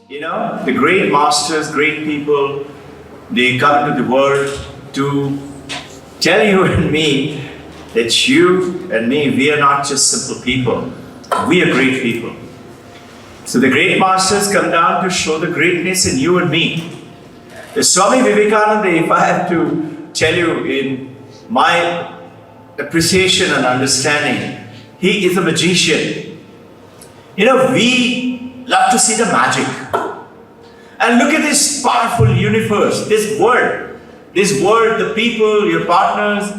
the great masters, great people, they come into the world to tell you and me that you and me, we are not just simple people. We are great people. So the great masters come down to show the greatness in you and me. The Swami Vivekananda, if I have to tell you in my appreciation and understanding, he is a magician. We love to see the magic. And look at this powerful universe, this world, the people, your partners,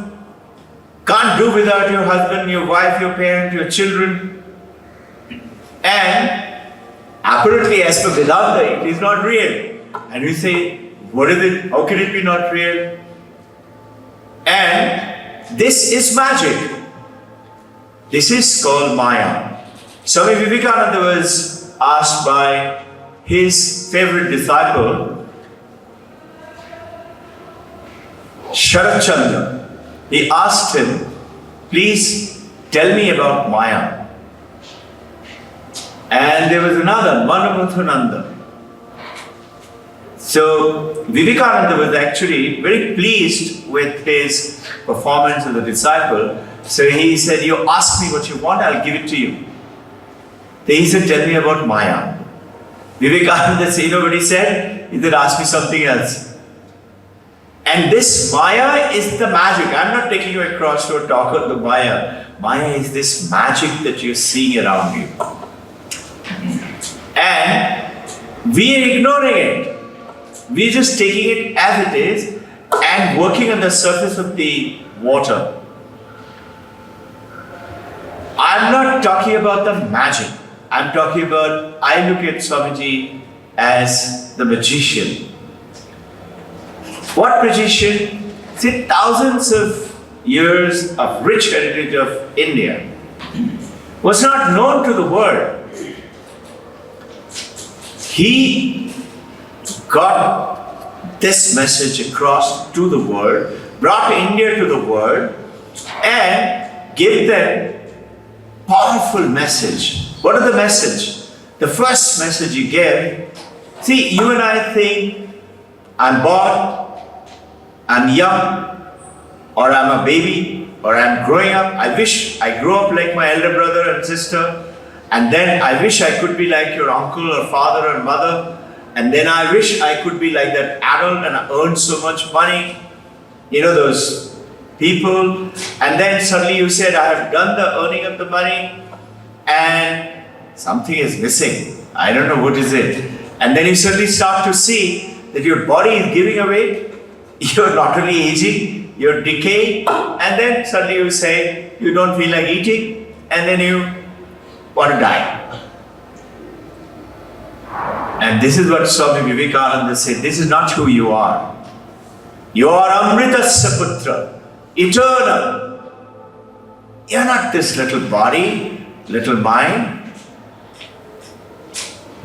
can't do without your husband, your wife, your parent, your children. And apparently, as per Vedanta, it is not real. And we say, what is it? How can it be not real? And this is magic. This is called Maya. Swami Vivekananda was asked by his favorite disciple, Sharat Chandra. He asked him, please tell me about Maya. And there was another, Manamuthananda. So Vivekananda was actually very pleased with his performance as a disciple. So he said, you ask me what you want, I'll give it to you. Then he said, tell me about Maya. Vivekananda said, what he said? He said, ask me something else. And this Maya is the magic. I'm not taking you across to a talk of the Maya. Maya is this magic that you're seeing around you. And we are ignoring it. We're just taking it as it is and working on the surface of the water. I'm not talking about the magic. I'm talking about, I look at Swamiji as the magician. What magician? See, thousands of years of rich heritage of India was not known to the world. He got this message across to the world, brought India to the world, and gave them powerful message. What is the message? The first message he gave, see, you and I think, I'm born, I'm young, or I'm a baby, or I'm growing up. I wish I grew up like my elder brother and sister, and then I wish I could be like your uncle or father or mother, and then I wish I could be like that adult and I earned so much money. Those people, and then suddenly you said, I have done the earning of the money, and something is missing. I don't know what is it. And then you suddenly start to see that your body is giving away. You're not only aging, you're decaying, and then suddenly you say you don't feel like eating, and then you want to die. And this is what Swami Vivekananda said, this is not who you are. You are Amritasya Putra, eternal. You're not this little body, little mind.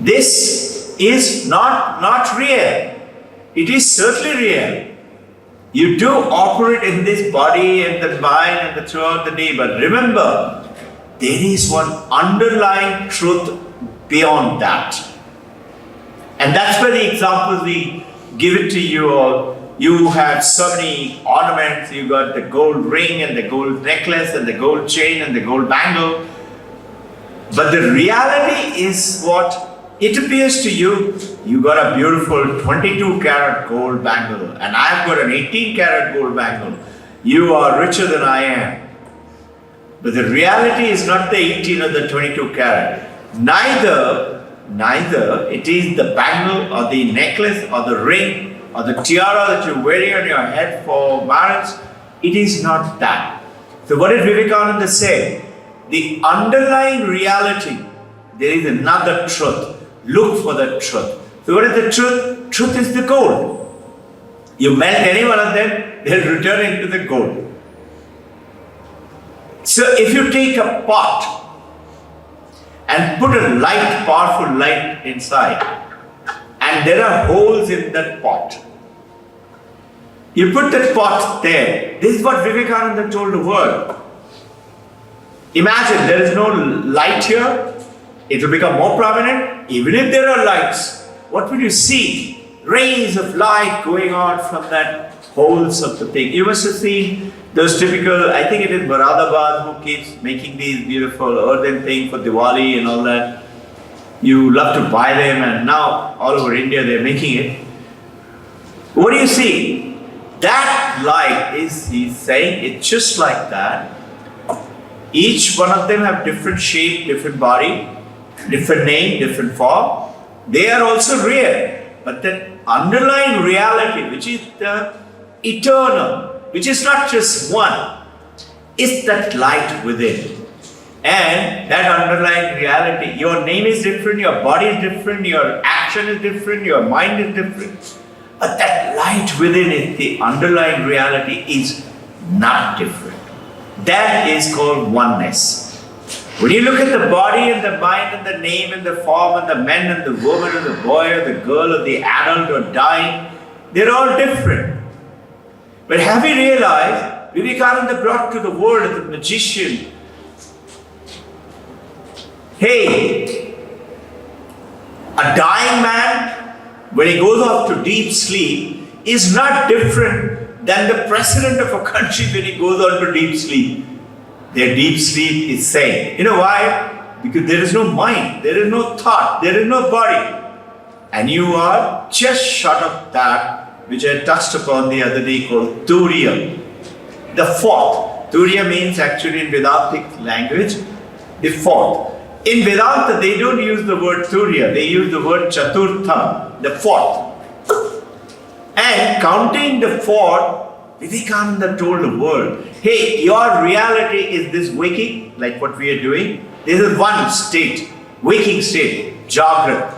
This is not real. It is certainly real. You do operate in this body and the mind and throughout the day, but remember, there is one underlying truth beyond that. And that's where the examples we give it to you all. You have so many ornaments, you got the gold ring and the gold necklace and the gold chain and the gold bangle. But the reality is what it appears to you. You got a beautiful 22 karat gold bangle and I've got an 18 karat gold bangle. You are richer than I am. But the reality is not the 18 or the 22 karat. Neither it is the bangle or the necklace or the ring or the tiara that you're wearing on your head for marriage. It is not that. So what did Vivekananda say? The underlying reality, there is another truth. Look for the truth. So what is the truth? Truth is the gold. You melt any one of them, they'll return into the gold. So if you take a pot and put a light, powerful light inside, and there are holes in that pot, you put that pot there. This is what Vivekananda told the world. Imagine there is no light here, it will become more prominent. Even if there are lights, what will you see? Rays of light going out from that holes of the thing. You must have seen those typical, I think it is Moradabad who keeps making these beautiful earthen things for Diwali and all that. You love to buy them, and now all over India they're making it. What do you see? That light is, he's saying, it's just like that. Each one of them have different shape, different body, different name, different form. They are also real. But the underlying reality, which is the eternal, which is not just one, is that light within. And that underlying reality, your name is different, your body is different, your action is different, your mind is different. But that light within it, the underlying reality, is not different. That is called oneness. When you look at the body and the mind and the name and the form and the man and the woman and the boy or the girl or the adult or dying, they're all different. But have you realized, Vivekananda brought to the world as a magician, hey, a dying man, when he goes off to deep sleep, is not different than the president of a country when he goes on to deep sleep. Their deep sleep is sane. You know why? Because there is no mind, there is no thought, there is no body. And you are just shut of that, which I touched upon the other day, called Turiya. The fourth. Turiya means actually in Vedantic language, the fourth. In Vedanta, they don't use the word Turiya, they use the word Chaturtham, the fourth. And counting the fourth, Vivekananda told the world, hey, your reality is this waking, like what we are doing. This is one state, waking state, Jagrat.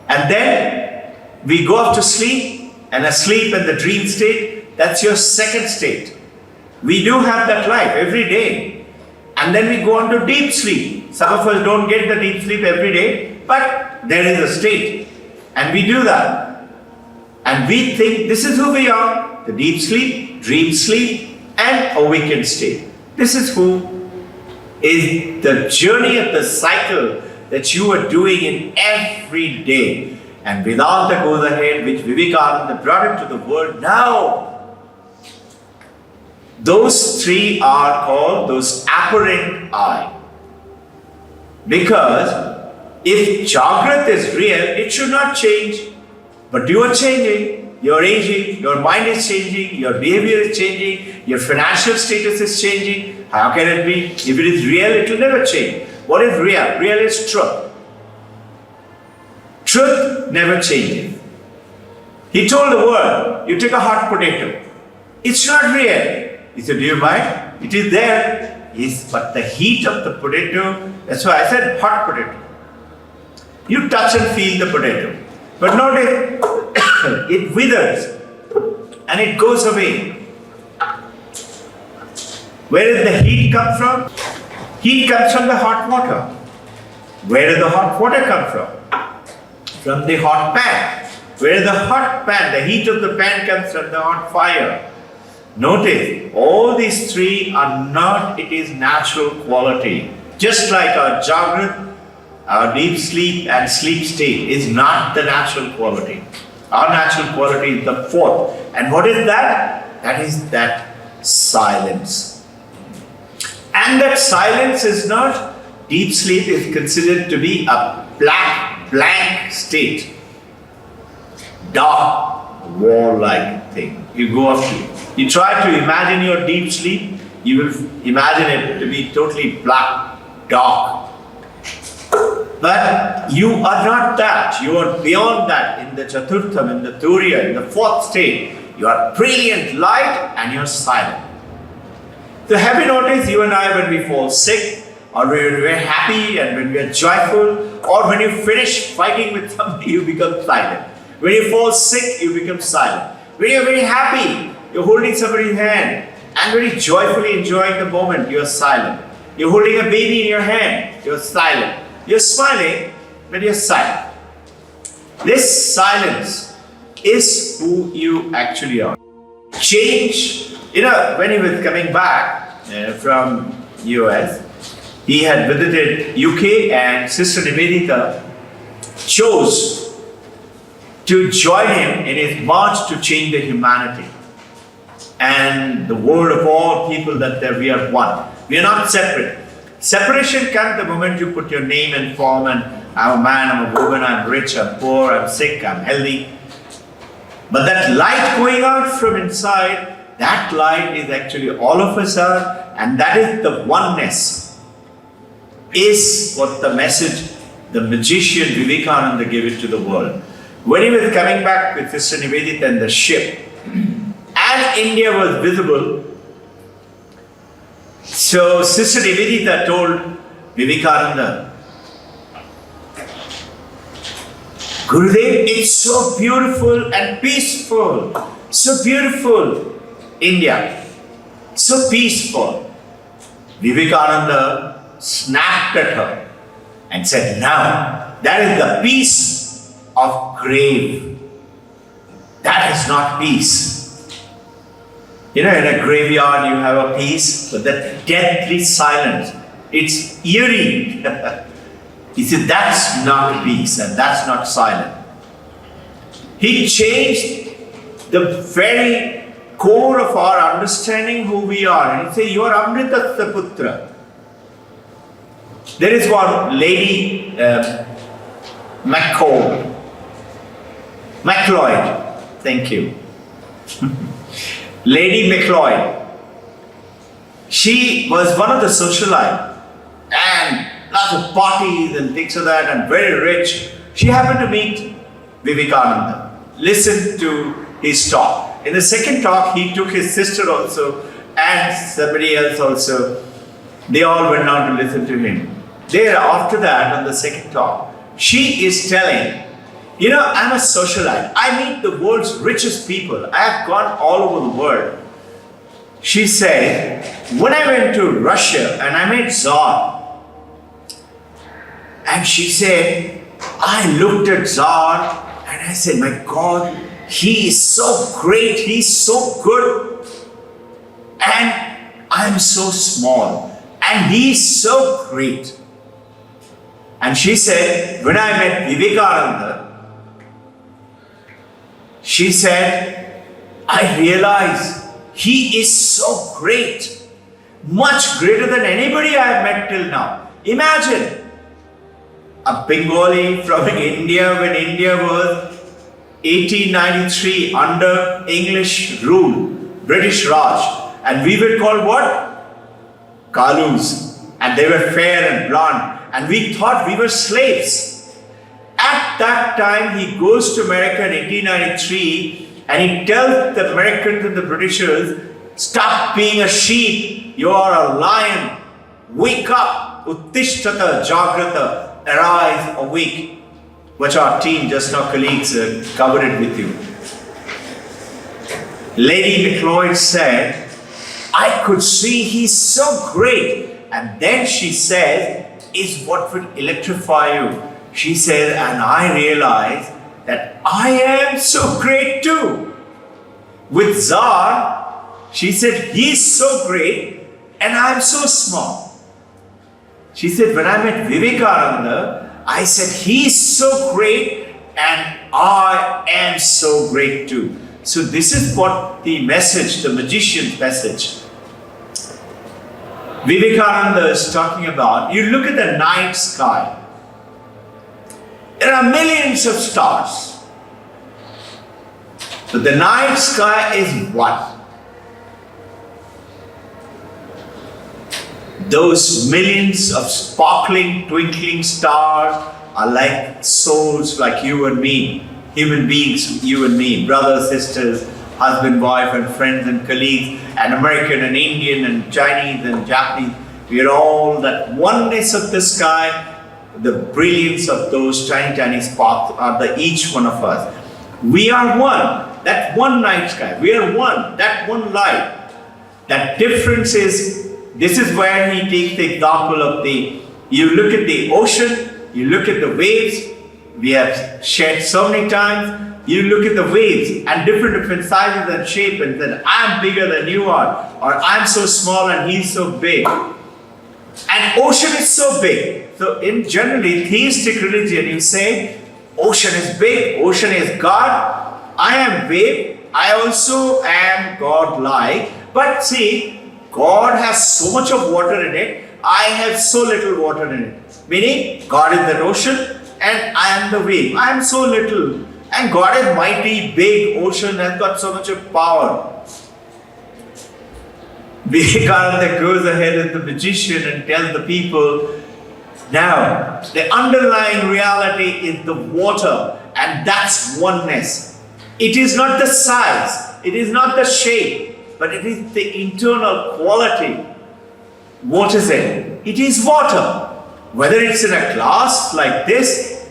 And then we go off to sleep, and asleep and the dream state, that's your second state. We do have that life every day. And then we go on to deep sleep. Some of us don't get the deep sleep every day, but there is a state. And we do that. And we think this is who we are. The deep sleep, dream sleep, and awakened state. This is who is the journey of the cycle that you are doing in every day. And Vedanta goes ahead, which Vivekananda brought it to the world now. Those three are called those apparent I. Because if Jagrat is real, it should not change. But you are changing, you are aging, your mind is changing, your behavior is changing, your financial status is changing. How can it be? If it is real, it will never change. What is real? Real is truth. Truth never changes. He told the world, you take a hot potato. It's not real. He said, do you mind? It is there. Yes, but the heat of the potato, that's why I said hot potato. You touch and feel the potato. But notice, it withers and it goes away. Where does the heat come from? Heat comes from the hot water. Where does the hot water come from? From the hot pan. Where is the hot pan? The heat of the pan comes from the hot fire. Notice, all these three are not, it is natural quality. Just like our Jagrat, our deep sleep and sleep state is not the natural quality. Our natural quality is the fourth. And what is that? That is that silence. And that silence is not, deep sleep is considered to be a blank state. Dark, wall-like thing. You go up to, you try to imagine your deep sleep, you will imagine it to be totally black, dark. But you are not that. You are beyond that. In the Chaturtham, in the Turiya, in the fourth state, you are brilliant light and you are silent. So have you noticed, you and I, when we fall sick, or when we are happy and when we are joyful, or when you finish fighting with somebody, you become silent. When you fall sick, you become silent. When you are very happy, you are holding somebody's hand and very joyfully enjoying the moment, you are silent. You are holding a baby in your hand, you are silent. You're smiling, but you're silent. This silence is who you actually are. Change, when he was coming back from US, he had visited UK and Sister Nivedita chose to join him in his march to change the humanity and the world of all people, that we are one. We are not separate. Separation comes the moment you put your name and form and I'm a man, I'm a woman, I'm rich, I'm poor, I'm sick, I'm healthy. But that light going out from inside, that light is actually all of us are, and that is the oneness, is what the message the magician Vivekananda gave it to the world. When he was coming back with Sister Nivedita in the ship, and India was visible, so Sister Nivedita told Vivekananda, Gurudev, it's so beautiful and peaceful, so beautiful, India, so peaceful. Vivekananda snapped at her and said, no, that is the peace of grave. That is not peace. You know, in a graveyard you have a peace, but that deathly silence, it's eerie. He said, that's not peace and that's not silence. He changed the very core of our understanding who we are. And he said, you are Amritasya Putra. There is one lady, McLeod. Thank you. Lady McLeod. She was one of the socialites and lots of parties and things like that, and very rich. She happened to meet Vivekananda, listened to his talk. In the second talk, he took his sister also and somebody else also. They all went down to listen to him. There, after that, on the second talk, she is telling, you know, I'm a socialite. I meet the world's richest people. I have gone all over the world. She said, when I went to Russia and I met Tsar, and she said, I looked at Tsar and I said, my God, he is so great, he's so good, and I'm so small, and he's so great. And she said, when I met Vivekananda, she said, I realized he is so great, much greater than anybody I have met till now. Imagine a Bengali from India when India was 1893 under English rule, British Raj, and we were called what? Kalus, and they were fair and blonde, and we thought we were slaves. At that time, he goes to America in 1893 and he tells the Americans and the Britishers, stop being a sheep, you are a lion, wake up, uttishtata jagrata, arise, awake, which our team, just now colleagues, covered it with you. Lady McLeod said, I could see he's so great. And then she said, is what would electrify you. She said, and I realized that I am so great too. With Tsar, she said, he's so great and I'm so small. She said, when I met Vivekananda, I said, he's so great and I am so great too. So this is what the message, the magician's message, Vivekananda is talking about. You look at the night sky. There are millions of stars. But the night sky is what? Those millions of sparkling, twinkling stars are like souls like you and me, human beings, you and me, brothers, sisters, husband, wife, and friends and colleagues, and American and Indian and Chinese and Japanese. We are all that oneness of the sky, the brilliance of those tiny, tiny sparks are the each one of us. We are one. That one night sky. We are one. That one light. That difference is, this is where he takes the example of you look at the ocean, you look at the waves, we have shared so many times, you look at the waves and different sizes and shape and then I'm bigger than you are, or I'm so small and he's so big. And ocean is so big. So in generally theistic religion, you say Ocean is big, ocean is God. I am wave, I also am God-like. But see, God has so much of water in it, I have so little water in it. Meaning, God is the ocean and I am the wave. I am so little. And God is mighty, big, ocean has got so much of power. Vivekananda goes ahead as the magician and tells the people, now, the underlying reality is the water, and that's oneness. It is not the size, it is not the shape, but it is the internal quality. What is it? It is water. Whether it's in a glass like this,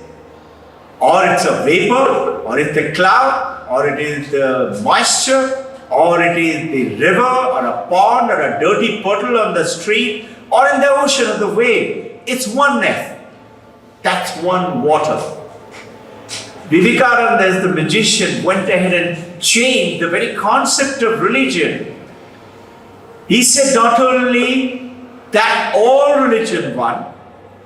or it's a vapor, or it's a cloud, or it is the moisture, or it is the river, or a pond, or a dirty puddle on the street, or in the ocean or the wave. It's oneness. That's one water. Vivekananda, as the magician, went ahead and changed the very concept of religion. He said not only that all religion one,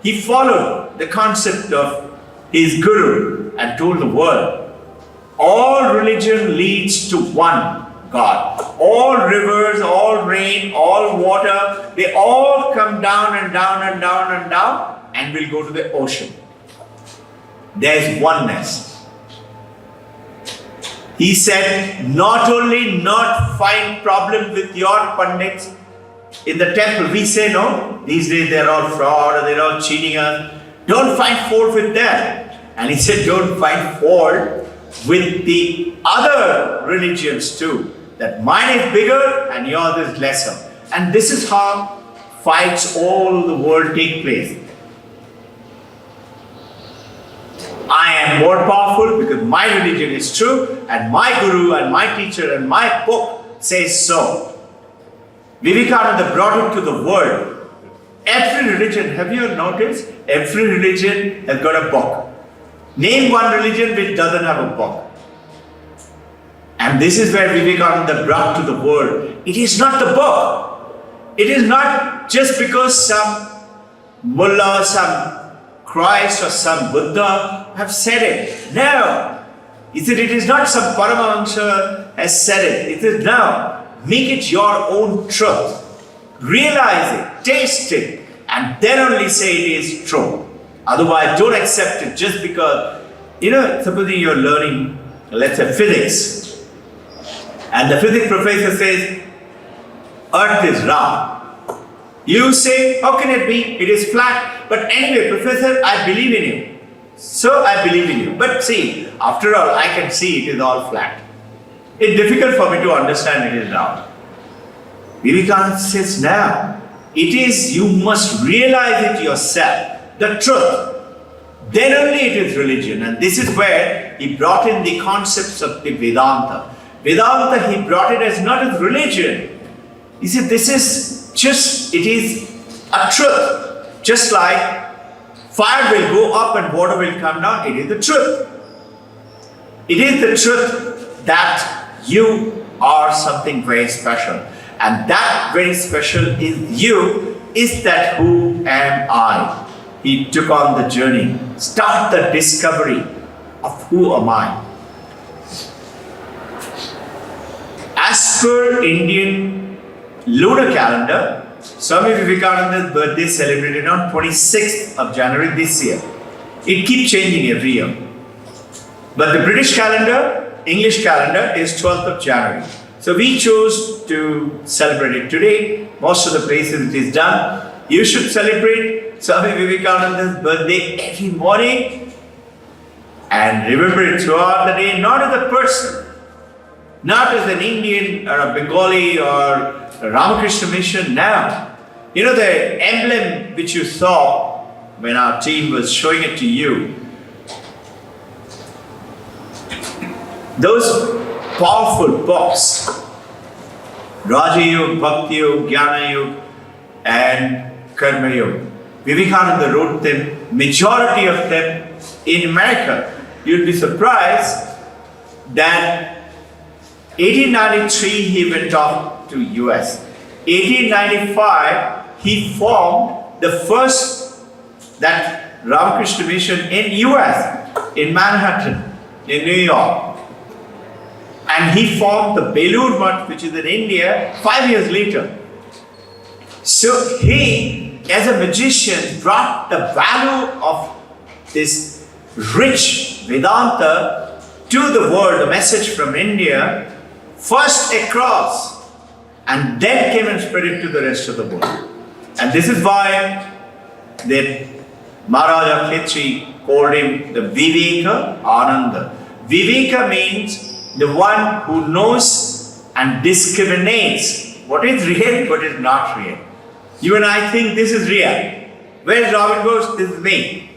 he followed the concept of his guru and told the world, all religion leads to one God. All rivers, all rain, all water, they all come down and down and down and down and will go to the ocean. There's oneness. He said, not only not find problem with your pandits in the temple. We say no, these days they're all fraud or they're all cheating us. Don't find fault with them. And he said, don't find fault with the other religions too. That mine is bigger and yours is lesser. And this is how fights all the world take place. I am more powerful because my religion is true and my guru and my teacher and my book says so. Vivekananda brought it to the world. Every religion, have you noticed? Every religion has got a book. Name one religion which doesn't have a book. And this is where Vivekananda brought to the world. It is not the book. It is not just because some mullah, some Christ or some Buddha have said it. No. He said it is not some Paramahansa has said it. It is now. Make it your own truth. Realize it. Taste it. And then only say it is true. Otherwise, don't accept it just because, supposing you're learning, let's say, physics. And the physics professor says, Earth is round. You say, how can it be? It is flat. But anyway, professor, I believe in you. So I believe in you. But see, after all, I can see it is all flat. It's difficult for me to understand it is round. Vivekananda says, now, it is, you must realize it yourself, the truth. Then only it is religion. And this is where he brought in the concepts of the Vedanta. Vedanta, he brought it as not as religion. He said, this is just, it is a truth. Just like fire will go up and water will come down, it is the truth. It is the truth that you are something very special. And that very special is you, is that who am I? He took on the journey. Start the discovery of who am I. As per Indian lunar calendar, Swami Vivekananda's birthday is celebrated on 26th of January this year. It keeps changing every year. But the British calendar, English calendar is 12th of January. So we chose to celebrate it today. Most of the places it is done. You should celebrate Swami Vivekananda's birthday every morning and remember it throughout the day, not as a person, not as an Indian or a Bengali or a Ramakrishna mission. Now, the emblem which you saw when our team was showing it to you, those powerful books, Raja Yoga, Bhakti Yoga, Jnana Yoga and Karma Yoga. Vivekananda wrote them, majority of them in America. You'll be surprised that 1893 he went off to US. 1895 he formed the first that Ramakrishna mission in US. in Manhattan, in New York. And he formed the Belur Mutt, which is in India, 5 years later. So he, as a magician, brought the value of this rich Vedanta to the world, the message from India, first across, and then came and spread it to the rest of the world. And this is why the Maharaja Khetri called him the Viveka Ananda. Viveka means the one who knows and discriminates what is real, what is not real. You and I think this is real. Where is Robbin Ghosh? This is me.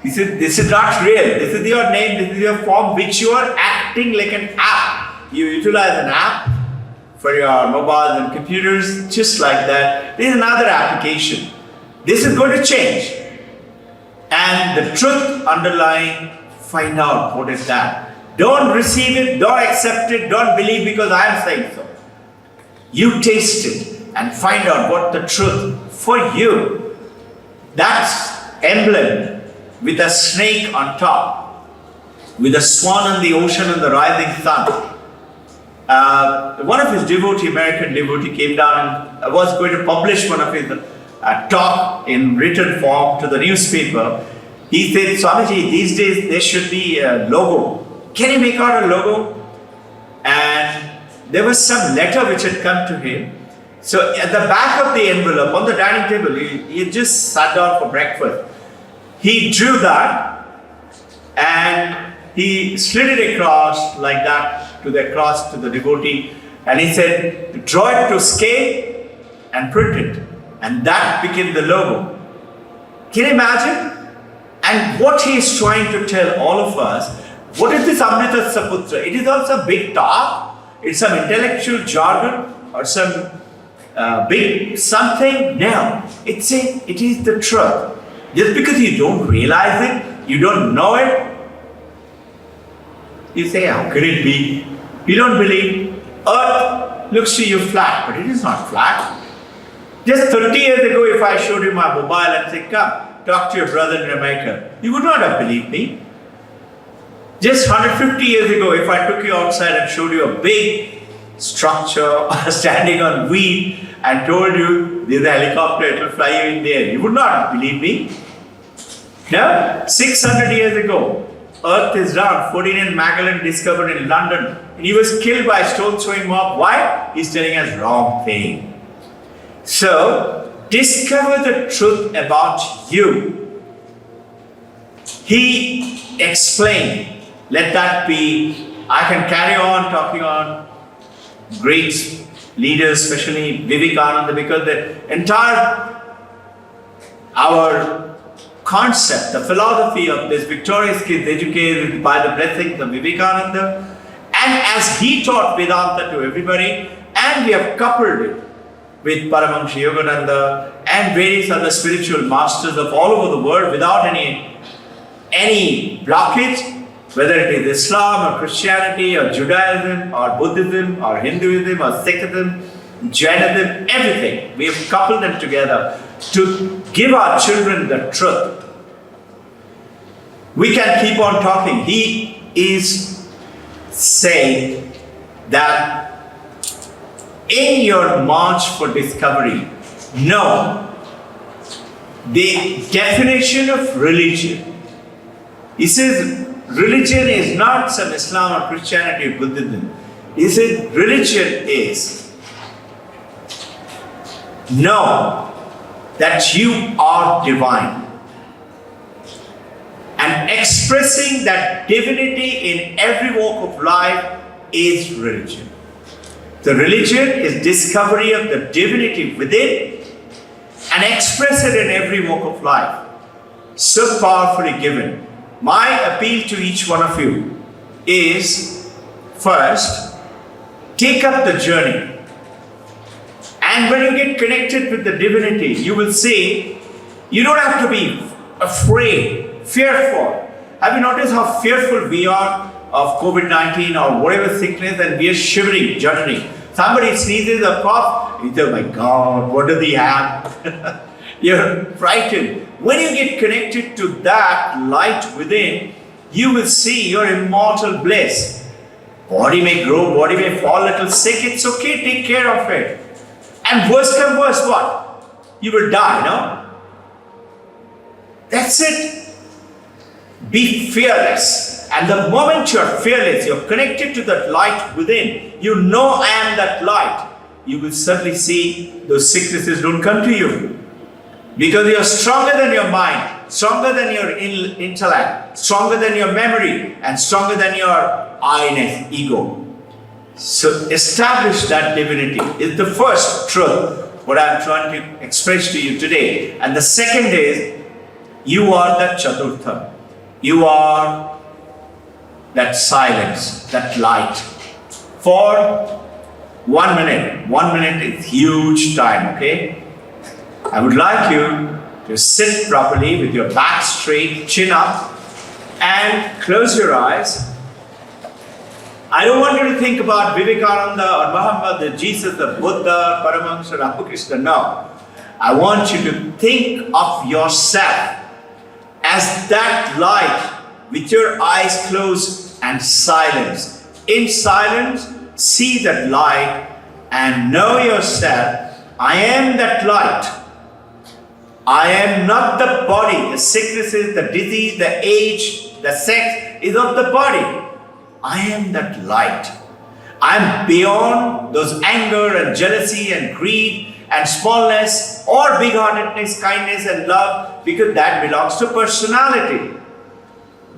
He said, this is not real. This is your name, this is your form, which you are acting like an app. You utilize an app for your mobiles and computers, just like that. This is another application. This is going to change. And the truth underlying, find out what is that. Don't receive it, don't accept it, don't believe because I am saying so. You taste it and find out what the truth for you. That's emblem with a snake on top, with a swan on the ocean and the rising sun. One of his devotee, American devotee, came down and was going to publish one of his talk in written form to the newspaper. He said, Swamiji, these days there should be a logo. Can you make out a logo? And there was some letter which had come to him. So at the back of the envelope, on the dining table, he just sat down for breakfast. He drew that and he slid it across like that to the cross to the devotee. And he said, draw it to scale and print it. And that became the logo. Can you imagine? And what he is trying to tell all of us, what is this Amrita Saputra? It is also big talk, it's some intellectual jargon or some big something. No, it is the truth. Just because you don't realize it, you don't know it, you say, how could it be? You don't believe. Earth looks to you flat, but it is not flat. Just 30 years ago, if I showed you my mobile and said, come, talk to your brother in America, you would not have believed me. Just 150 years ago, if I took you outside and showed you a big structure standing on wheel and told you there's a helicopter, it will fly you in the air, you would not have believed me. No? 600 years ago, Earth is round. Ferdinand Magellan discovered in London. And he was killed by a stone throwing mob. Why? He's telling us wrong thing. So, discover the truth about you. He explained. Let that be. I can carry on talking on great leaders, especially Vivekananda, because the entire our concept, the philosophy of this victorious kids educated by the blessings of Vivekananda, and as he taught Vedanta to everybody, and we have coupled it with Paramahansa Yogananda and various other spiritual masters of all over the world without any blockage, whether it is Islam or Christianity or Judaism or Buddhism or Hinduism or Sikhism, Jainism, everything. We have coupled them together to give our children the truth. We can keep on talking. He is saying that in your march for discovery, know the definition of religion. He says religion is not some Islam or Christianity or Buddhism. He said religion is know that you are divine. And expressing that divinity in every walk of life is religion. The religion is discovery of the divinity within and express it in every walk of life. So powerfully given. My appeal to each one of you is, first, take up the journey. And when you get connected with the divinity, you will see you don't have to be afraid, fearful. Have you noticed how fearful we are of COVID-19 or whatever sickness, and we are shivering, juddering? Somebody sneezes or cough, you say, oh my God, what does he have? You're frightened. When you get connected to that light within, you will see your immortal bliss. Body may grow, body may fall a little sick, it's okay, take care of it. And worst come worst, what? You will die, no? That's it. Be fearless. And the moment you are fearless, you are connected to that light within, you know I am that light, you will suddenly see those sicknesses don't come to you. Because you are stronger than your mind, stronger than your intellect, stronger than your memory, and stronger than your I-ness, ego. So establish that divinity is the first truth, what I am trying to express to you today. And the second is, you are that Chaturtha. You are that silence, that light. For 1 minute. 1 minute is huge time, okay? I would like you to sit properly with your back straight, chin up, and close your eyes. I don't want you to think about Vivekananda or Muhammad, the Jesus, the Buddha, Paramahansa, Ramakrishna. No. I want you to think of yourself as that light with your eyes closed and silence. In silence, see that light and know yourself. I am that light. I am not the body. The sicknesses, the disease, the age, the sex is of the body. I am that light. I am beyond those anger and jealousy and greed and smallness or big-heartedness, kindness and love, because that belongs to personality.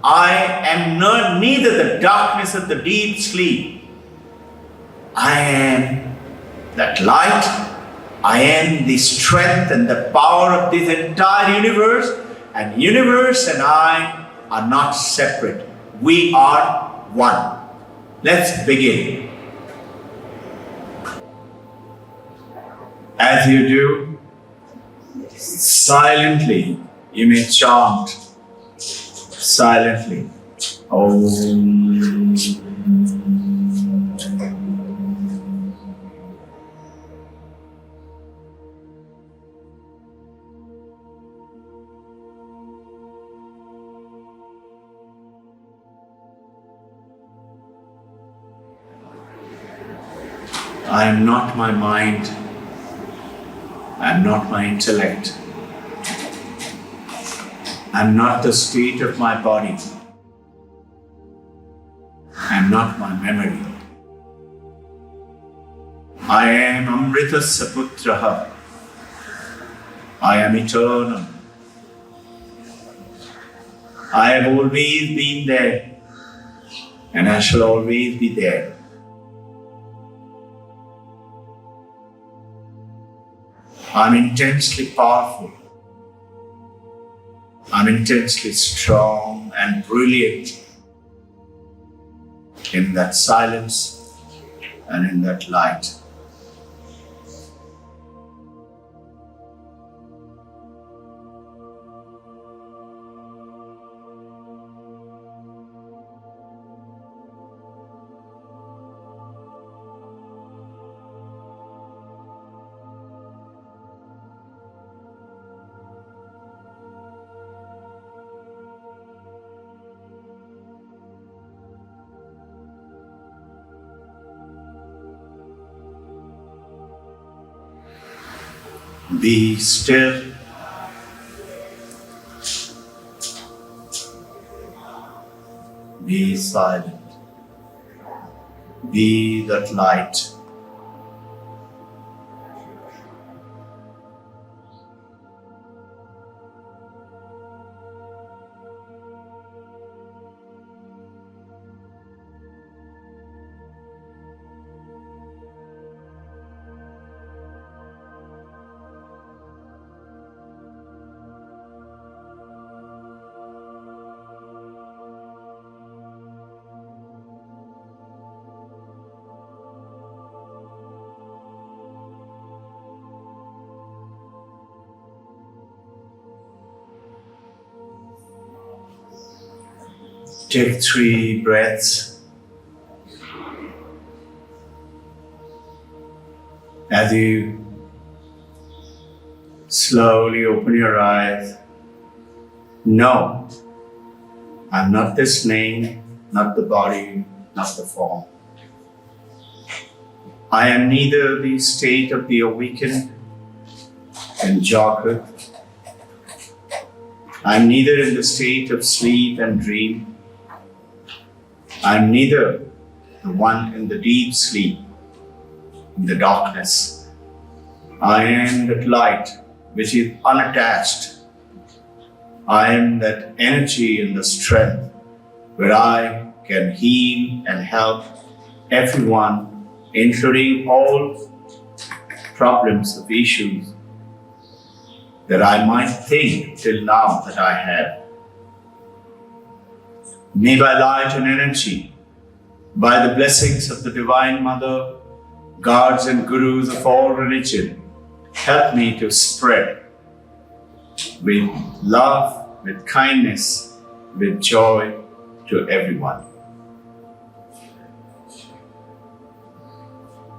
I am neither the darkness of the deep sleep. I am that light. I am the strength and the power of this entire universe, and universe and I are not separate. We are one. Let's begin. As you do, silently you may chant silently. Om. I am not my mind. I am not my intellect. I am not the state of my body. I am not my memory. I am Amrita Saputraha. I am eternal. I have always been there, and I shall always be there. I'm intensely powerful. I'm intensely strong and brilliant in that silence and in that light. Be still. Be silent. Be that light. Take 3 breaths. As you slowly open your eyes, No, I'm not this name, not the body, not the form. I am neither the state of the awakened and Jagat. I am neither in the state of sleep and dream. I am neither the one in the deep sleep, in the darkness. I am that light which is unattached. I am that energy and the strength where I can heal and help everyone, including all problems of issues that I might think till now that I have. May by light and energy, by the blessings of the Divine Mother, guards and gurus of all religion, help me to spread with love, with kindness, with joy to everyone.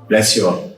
Bless you all.